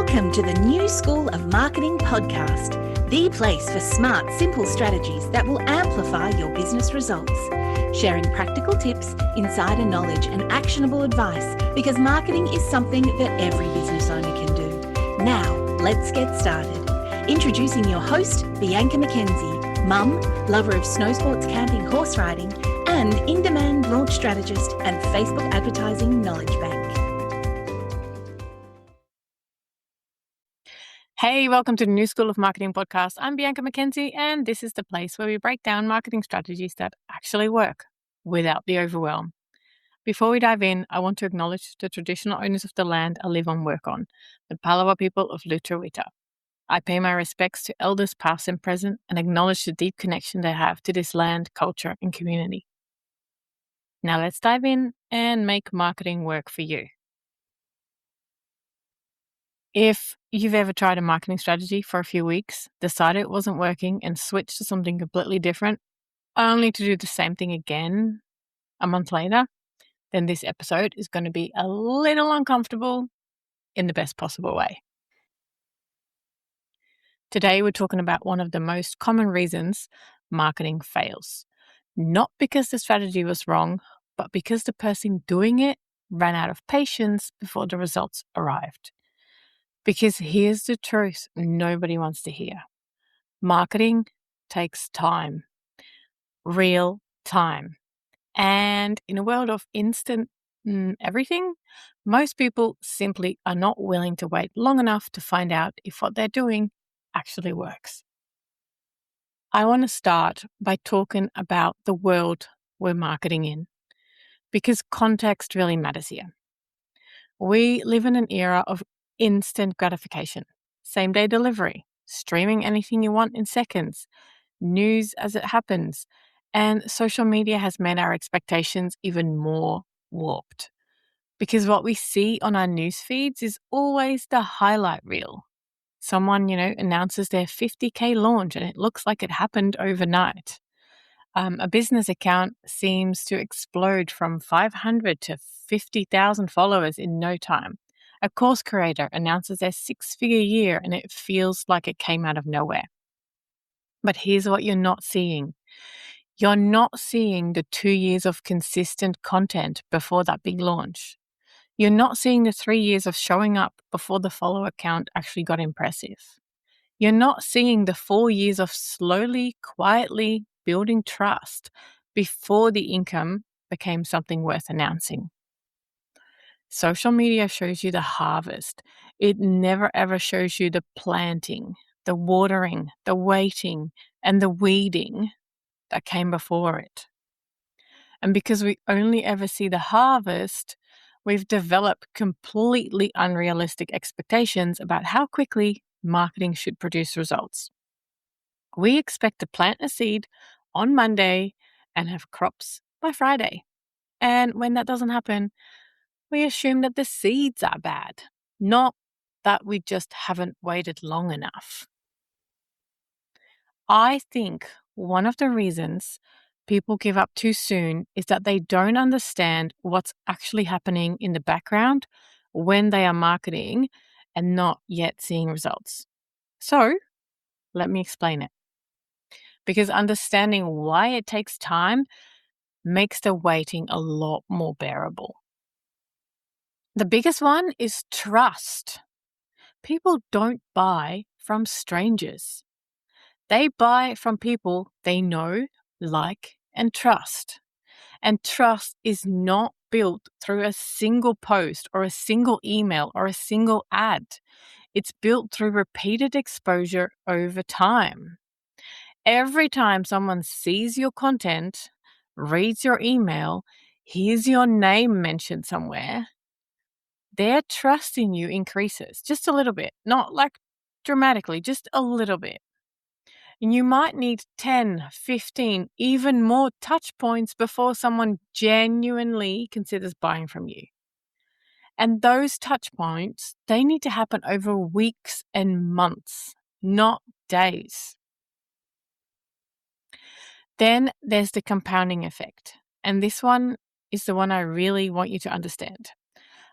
Welcome to the New School of Marketing podcast, the place for smart, simple strategies that will amplify your business results. Sharing practical tips, insider knowledge, and actionable advice because marketing is something that every business owner can do. Now, let's get started. Introducing your host, Bianca McKenzie, mum, lover of snow sports, camping, horse riding, and in-demand launch strategist and Facebook advertising knowledge bank. Hey, welcome to the New School of Marketing podcast. I'm Bianca McKenzie, and this is the place where we break down marketing strategies that actually work without the overwhelm. Before we dive in, I want to acknowledge the traditional owners of the land I live and work on, the Palawa people of Lutruwita. I pay my respects to elders past and present and acknowledge the deep connection they have to this land, culture, and community. Now let's dive in and make marketing work for you. If you've ever tried a marketing strategy for a few weeks, decided it wasn't working, and switched to something completely different, only to do the same thing again a month later, then this episode is going to be a little uncomfortable in the best possible way. Today, we're talking about one of the most common reasons marketing fails. Not because the strategy was wrong, but because the person doing it ran out of patience before the results arrived. Because here's the truth nobody wants to hear. Marketing takes time. Real time. And in a world of instant everything, most people simply are not willing to wait long enough to find out if what they're doing actually works. I want to start by talking about the world we're marketing in, because context really matters here. We live in an era of instant gratification, same-day delivery, streaming anything you want in seconds, news as it happens, and social media has made our expectations even more warped. Because what we see on our news feeds is always the highlight reel. Someone, announces their 50K launch and it looks like it happened overnight. A business account seems to explode from 500 to 50,000 followers in no time. A course creator announces their 6-figure year and it feels like it came out of nowhere. But here's what you're not seeing. You're not seeing the 2 years of consistent content before that big launch. You're not seeing the 3 years of showing up before the follower count actually got impressive. You're not seeing the 4 years of slowly, quietly building trust before the income became something worth announcing. Social media shows you the harvest. It never ever shows you the planting, the watering, the waiting, and the weeding that came before it. And because we only ever see the harvest, we've developed completely unrealistic expectations about how quickly marketing should produce results. We expect to plant a seed on Monday and have crops by Friday. And when that doesn't happen, we assume that the seeds are bad, not that we just haven't waited long enough. I think one of the reasons people give up too soon is that they don't understand what's actually happening in the background when they are marketing and not yet seeing results. So, let me explain it. Because understanding why it takes time makes the waiting a lot more bearable. The biggest one is trust. People don't buy from strangers. They buy from people they know, like, and trust. And trust is not built through a single post or a single email or a single ad. It's built through repeated exposure over time. Every time someone sees your content, reads your email, hears your name mentioned somewhere, their trust in you increases just a little bit, not like dramatically, just a little bit. And you might need 10, 15, even more touch points before someone genuinely considers buying from you. And those touch points, they need to happen over weeks and months, not days. Then there's the compounding effect. And this one is the one I really want you to understand.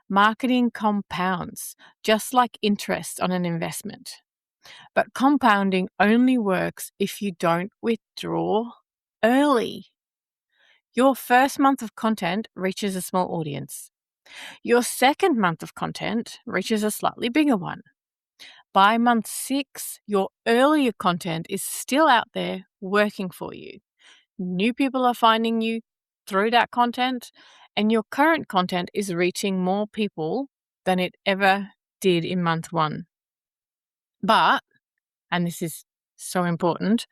Marketing compounds, just like interest on an investment. But compounding only works if you don't withdraw early. Your first month of content reaches a small audience. Your second month of content reaches a slightly bigger one. By month 6, your earlier content is still out there working for you. New people are finding you through that content, and your current content is reaching more people than it ever did in month 1. But, and this is so important,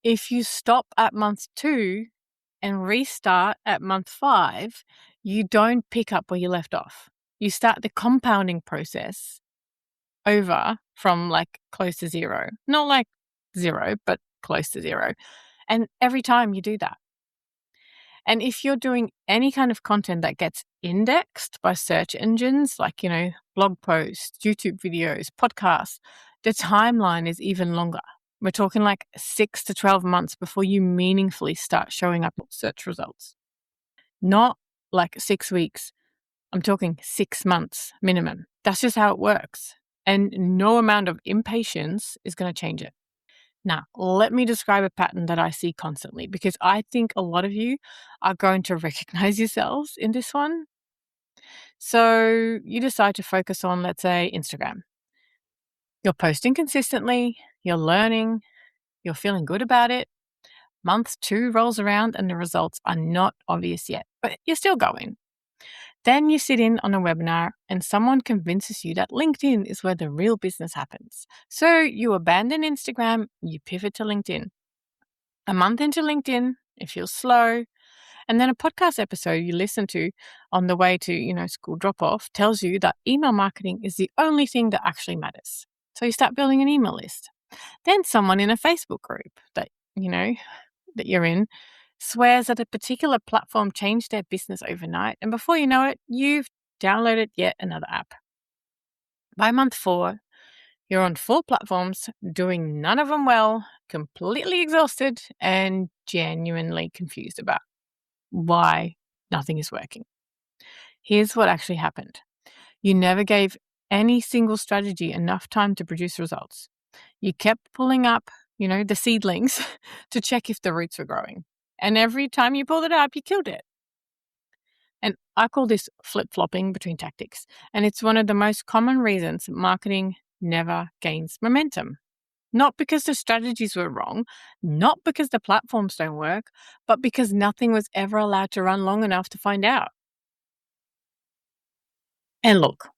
if you stop at month 2 and restart at month 5, you don't pick up where you left off. You start the compounding process over from like close to 0. Not like 0, but close to 0. And every time you do that. And if you're doing any kind of content that gets indexed by search engines, like, blog posts, YouTube videos, podcasts, the timeline is even longer. We're talking like 6 to 12 months before you meaningfully start showing up in search results. Not like 6 weeks. I'm talking 6 months minimum. That's just how it works. And no amount of impatience is going to change it. Now, let me describe a pattern that I see constantly, because I think a lot of you are going to recognize yourselves in this one. So you decide to focus on, let's say, Instagram. You're posting consistently, you're learning, you're feeling good about it. Month 2 rolls around and the results are not obvious yet, but you're still going. Then you sit in on a webinar and someone convinces you that LinkedIn is where the real business happens. So you abandon Instagram, you pivot to LinkedIn. A month into LinkedIn, it feels slow. And then a podcast episode you listen to on the way to, school drop-off tells you that email marketing is the only thing that actually matters. So you start building an email list. Then someone in a Facebook group that you're in swears that a particular platform changed their business overnight, and before you know it, you've downloaded yet another app. By month 4, you're on 4 platforms, doing none of them well, completely exhausted, and genuinely confused about why nothing is working. Here's what actually happened. You never gave any single strategy enough time to produce results. You kept pulling up, the seedlings to check if the roots were growing. And every time you pulled it up, you killed it. And I call this flip-flopping between tactics. And it's one of the most common reasons marketing never gains momentum. Not because the strategies were wrong, not because the platforms don't work, but because nothing was ever allowed to run long enough to find out. And look,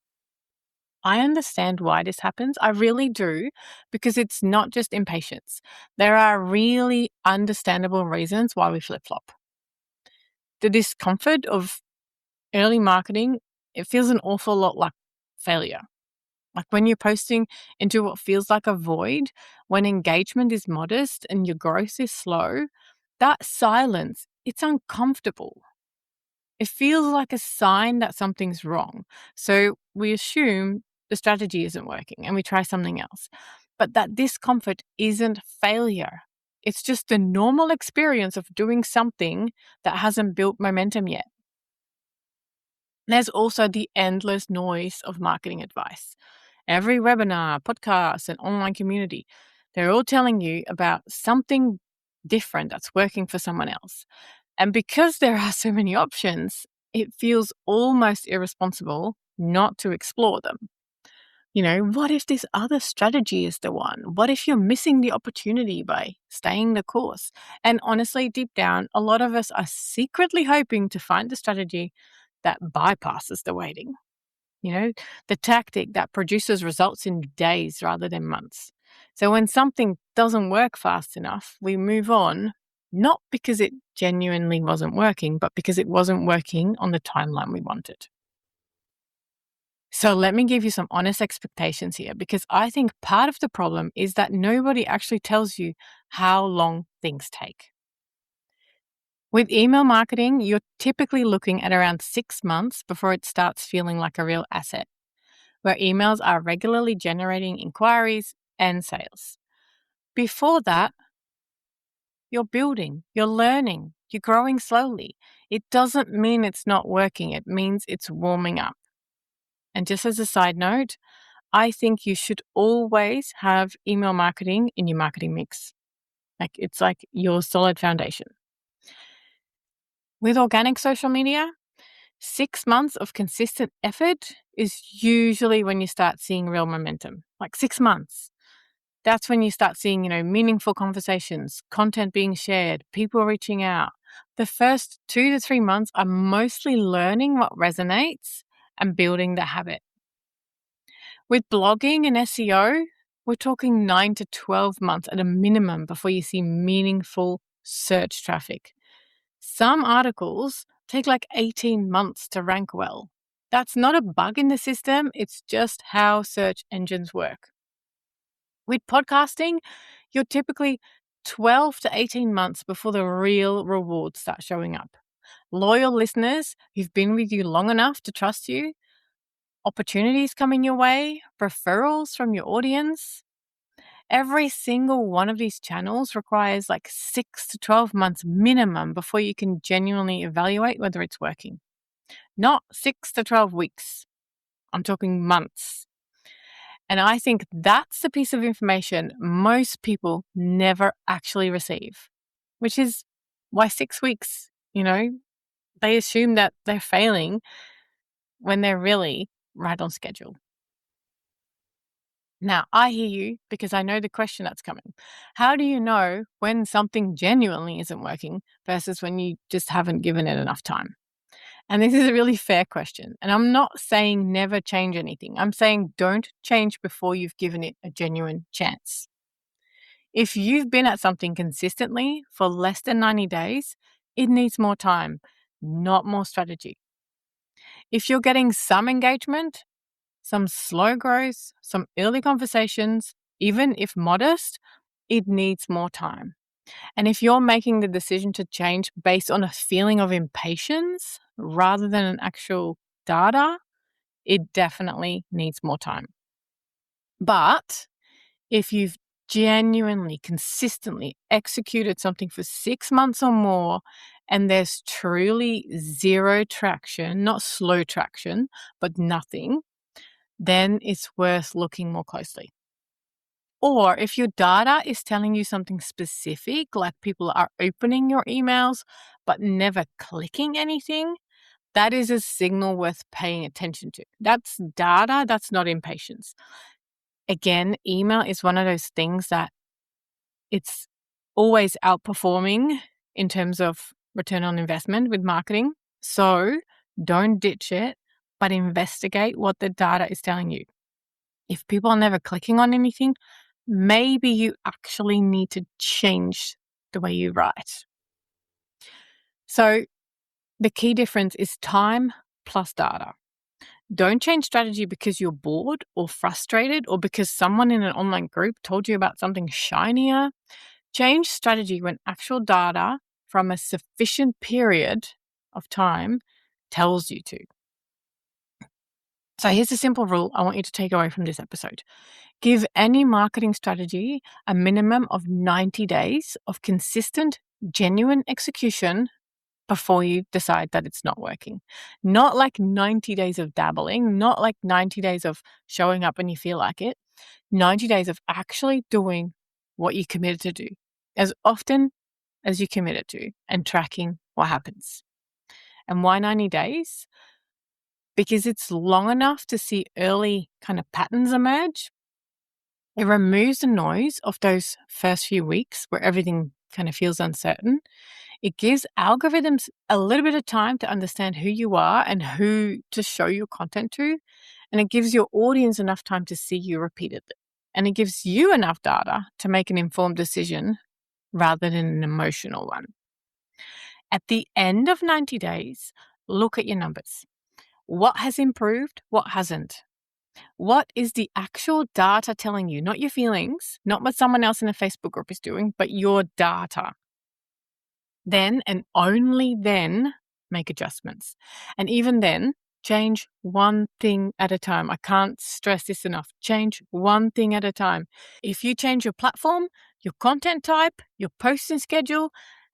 I understand why this happens. I really do, because it's not just impatience. There are really understandable reasons why we flip-flop. The discomfort of early marketing, it feels an awful lot like failure. Like when you're posting into what feels like a void, when engagement is modest and your growth is slow, that silence, it's uncomfortable. It feels like a sign that something's wrong. So we assume the strategy isn't working and we try something else. But that discomfort isn't failure. It's just the normal experience of doing something that hasn't built momentum yet. There's also the endless noise of marketing advice. Every webinar, podcast, and online community, they're all telling you about something different that's working for someone else. And because there are so many options, it feels almost irresponsible not to explore them. What if this other strategy is the one? What if you're missing the opportunity by staying the course? And honestly, deep down, a lot of us are secretly hoping to find the strategy that bypasses the waiting. The tactic that produces results in days rather than months. So when something doesn't work fast enough, we move on, not because it genuinely wasn't working, but because it wasn't working on the timeline we wanted. So let me give you some honest expectations here, because I think part of the problem is that nobody actually tells you how long things take. With email marketing, you're typically looking at around 6 months before it starts feeling like a real asset, where emails are regularly generating inquiries and sales. Before that, you're building, you're learning, you're growing slowly. It doesn't mean it's not working. It means it's warming up. And just as a side note, I think you should always have email marketing in your marketing mix. It's like your solid foundation. With organic social media, 6 months of consistent effort is usually when you start seeing real momentum. 6 months. That's when you start seeing, meaningful conversations, content being shared, people reaching out. The first 2 to 3 months are mostly learning what resonates and building the habit. With blogging and SEO, we're talking 9 to 12 months at a minimum before you see meaningful search traffic. Some articles take 18 months to rank well. That's not a bug in the system, it's just how search engines work. With podcasting, you're typically 12 to 18 months before the real rewards start showing up. Loyal listeners who've been with you long enough to trust you, opportunities coming your way, referrals from your audience. Every single one of these channels requires 6 to 12 months minimum before you can genuinely evaluate whether it's working. Not 6 to 12 weeks. I'm talking months. And I think that's the piece of information most people never actually receive, which is why 6 weeks, they assume that they're failing when they're really right on schedule. Now, I hear you because I know the question that's coming. How do you know when something genuinely isn't working versus when you just haven't given it enough time? And this is a really fair question. And I'm not saying never change anything. I'm saying don't change before you've given it a genuine chance. If you've been at something consistently for less than 90 days, it needs more time, not more strategy. If you're getting some engagement, some slow growth, some early conversations, even if modest, it needs more time. And if you're making the decision to change based on a feeling of impatience rather than an actual data, it definitely needs more time. But if you've genuinely, consistently executed something for 6 months or more, and there's truly zero traction, not slow traction, but nothing, then it's worth looking more closely. Or if your data is telling you something specific, like people are opening your emails but never clicking anything, that is a signal worth paying attention to. That's data, that's not impatience. Again, email is one of those things that it's always outperforming in terms of return on investment with marketing. So don't ditch it, but investigate what the data is telling you. If people are never clicking on anything, maybe you actually need to change the way you write. So the key difference is time plus data. Don't change strategy because you're bored or frustrated or because someone in an online group told you about something shinier. Change strategy when actual data from a sufficient period of time tells you to. So here's a simple rule I want you to take away from this episode. Give any marketing strategy a minimum of 90 days of consistent, genuine execution before you decide that it's not working. Not 90 days of dabbling, not 90 days of showing up when you feel like it. 90 days of actually doing what you committed to do as often as you committed to and tracking what happens. And why 90 days? Because it's long enough to see early kind of patterns emerge. It removes the noise of those first few weeks where everything kind of feels uncertain. It gives algorithms a little bit of time to understand who you are and who to show your content to. And it gives your audience enough time to see you repeatedly. And it gives you enough data to make an informed decision rather than an emotional one. At the end of 90 days, look at your numbers. What has improved? What hasn't? What is the actual data telling you? Not your feelings, not what someone else in a Facebook group is doing, but your data. Then and only then make adjustments. And even then, change one thing at a time. I can't stress this enough. Change one thing at a time. If you change your platform, your content type, your posting schedule,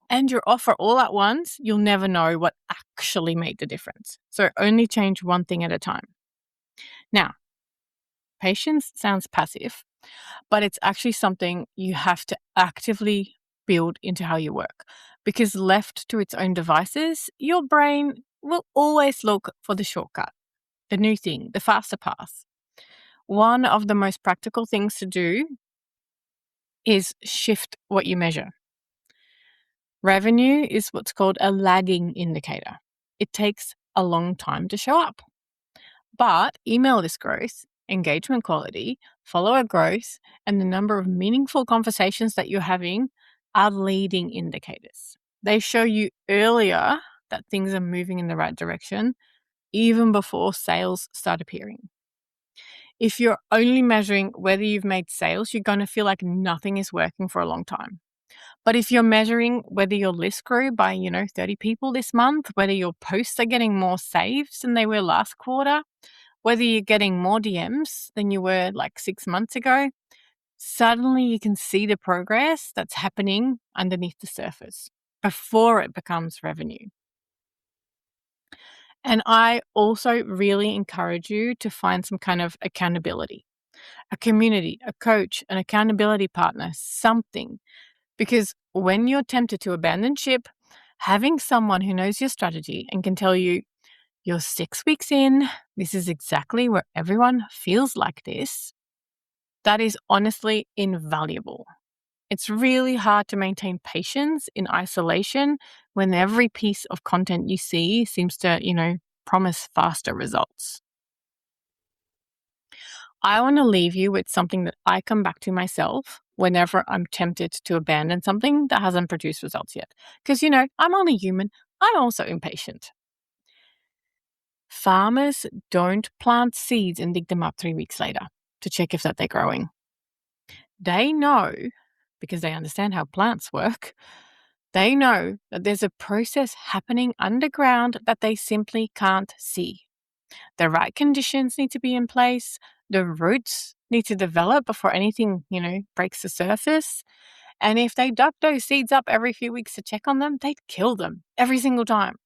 and your offer all at once, you'll never know what actually made the difference. So only change one thing at a time. Now, patience sounds passive, but it's actually something you have to actively build into how you work, because left to its own devices, your brain will always look for the shortcut, the new thing, the faster path. One of the most practical things to do is shift what you measure. Revenue is what's called a lagging indicator. It takes a long time to show up. But email list growth, engagement quality, follower growth, and the number of meaningful conversations that you're having are leading indicators. They show you earlier that things are moving in the right direction, even before sales start appearing. If you're only measuring whether you've made sales, you're going to feel like nothing is working for a long time. But if you're measuring whether your list grew by, 30 people this month, whether your posts are getting more saves than they were last quarter, whether you're getting more DMs than you were like 6 months ago, suddenly you can see the progress that's happening underneath the surface before it becomes revenue. And I also really encourage you to find some kind of accountability, a community, a coach, an accountability partner, something. Because when you're tempted to abandon ship, having someone who knows your strategy and can tell you, you're 6 weeks in, this is exactly where everyone feels like this, that is honestly invaluable. It's really hard to maintain patience in isolation when every piece of content you see seems to, promise faster results. I want to leave you with something that I come back to myself whenever I'm tempted to abandon something that hasn't produced results yet. Because, I'm only human. I'm also impatient. Farmers don't plant seeds and dig them up 3 weeks later to check if that they're growing. They know, because they understand how plants work, they know that there's a process happening underground that they simply can't see. The right conditions need to be in place. The roots need to develop before anything, breaks the surface. And if they dug those seeds up every few weeks to check on them, they'd kill them every single time.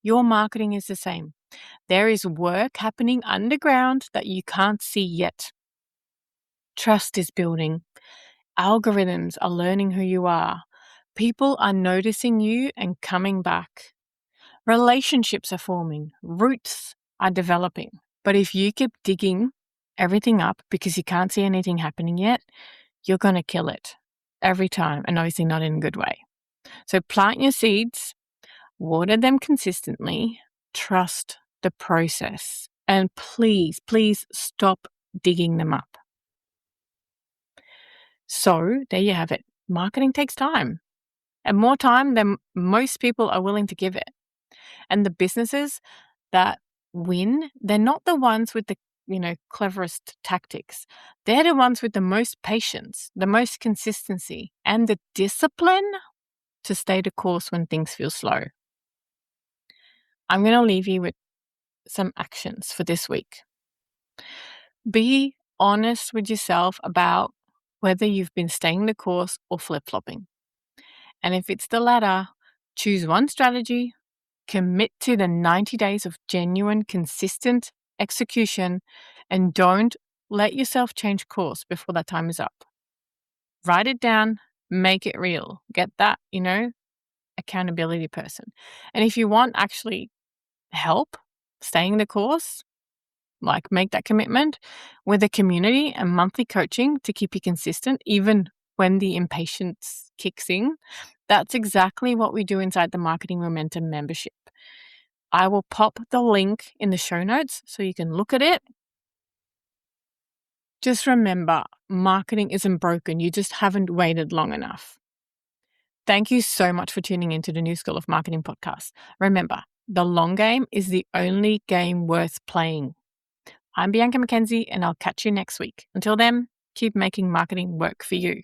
Your marketing is the same. There is work happening underground that you can't see yet. Trust is building. Algorithms are learning who you are. People are noticing you and coming back. Relationships are forming. Roots are developing. But if you keep digging everything up because you can't see anything happening yet, you're going to kill it every time, and obviously not in a good way. So plant your seeds, water them consistently, trust the process, and please, please stop digging them up. So there you have it. Marketing takes time, and more time than most people are willing to give it. And the businesses that win, they're not the ones with the cleverest tactics. They're the ones with the most patience, the most consistency, and the discipline to stay the course when things feel slow. I'm going to leave you with some actions for this week. Be honest with yourself about whether you've been staying the course or flip-flopping. And if it's the latter, choose one strategy, commit to the 90 days of genuine, consistent execution, and don't let yourself change course before that time is up. Write it down, make it real. Get that, accountability person. And if you want actually help staying the course, like make that commitment with a community and monthly coaching to keep you consistent, even when the impatience kicks in, that's exactly what we do inside the Marketing Momentum membership. I will pop the link in the show notes so you can look at it. Just remember, marketing isn't broken. You just haven't waited long enough. Thank you so much for tuning into the New School of Marketing podcast. Remember, the long game is the only game worth playing. I'm Bianca McKenzie, and I'll catch you next week. Until then, keep making marketing work for you.